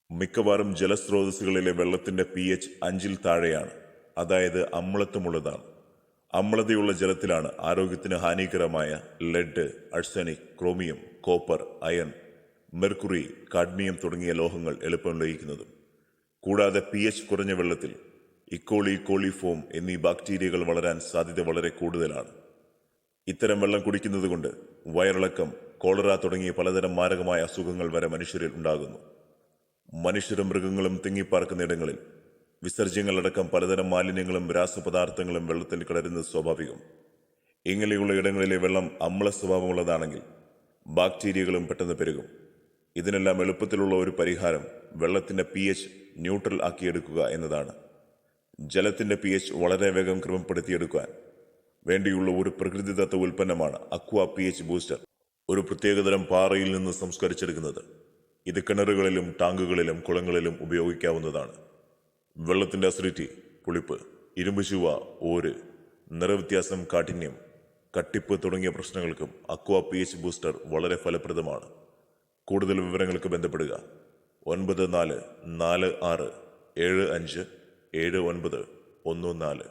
മിക്കവാറും ജലസ്രോതസ്സുകളിലെ വെള്ളത്തിന്റെ pH 5-ൽ താഴെയാണ്, അതായത് അമ്ലത്വമുള്ളതാണ്. അമ്ലതയുള്ള ജലത്തിലാണ് ആരോഗ്യത്തിന് ഹാനികരമായ lead, arsenic, chromium, copper, iron, mercury, cadmium തുടങ്ങിയ ലോഹങ്ങൾ എളുപ്പം ലയിക്കുന്നതും. കൂടാതെ pH കുറഞ്ഞ വെള്ളത്തിൽ ഇക്കോളി, കോളിഫോം എന്നീ ബാക്ടീരിയകൾ വളരാൻ സാധ്യത വളരെ കൂടുതലാണ്. ഇത്തരം വെള്ളം കുടിക്കുന്നത് കൊണ്ട് വയറിളക്കം, കോളറ തുടങ്ങിയ പലതരം മാരകമായ അസുഖങ്ങൾ വരെ മനുഷ്യരിൽ ഉണ്ടാകുന്നു. മനുഷ്യരും മൃഗങ്ങളും തിങ്ങിപ്പാർക്കുന്ന ഇടങ്ങളിൽ വിസർജ്യങ്ങളടക്കം പലതരം മാലിന്യങ്ങളും രാസപദാർത്ഥങ്ങളും വെള്ളത്തിൽ കലരുന്നത് സ്വാഭാവികം. ഇങ്ങനെയുള്ള ഇടങ്ങളിലെ വെള്ളം അമ്ല സ്വഭാവമുള്ളതാണെങ്കിൽ ബാക്ടീരിയകളും പെട്ടെന്ന് പെരുകും. ഇതിനെല്ലാം എളുപ്പത്തിലുള്ള ഒരു പരിഹാരം വെള്ളത്തിന്റെ pH ന്യൂട്രൽ ആക്കിയെടുക്കുക എന്നതാണ്. ജലത്തിന്റെ pH വളരെ വേഗം ക്രമപ്പെടുത്തിയെടുക്കാൻ വേണ്ടിയുള്ള ഒരു പ്രകൃതിദത്ത ഉൽപ്പന്നമാണ് അക്വാ pH ബൂസ്റ്റർ, ഒരു പ്രത്യേകതരം പാറയിൽ നിന്ന് സംസ്കരിച്ചെടുക്കുന്നത്. ഇത് കിണറുകളിലും ടാങ്കുകളിലും കുളങ്ങളിലും ഉപയോഗിക്കാവുന്നതാണ്. വെള്ളത്തിന്റെ അസിഡിറ്റി, പുളിപ്പ്, ഇരുമ്പ് ചുവ, ഓര്, നിറവ്യത്യാസം, കാഠിന്യം, കട്ടിപ്പ് തുടങ്ങിയ പ്രശ്നങ്ങൾക്കും അക്വാ pH ബൂസ്റ്റർ വളരെ ഫലപ്രദമാണ്. കൂടുതൽ വിവരങ്ങൾക്ക് ബന്ധപ്പെടുക 9446757914.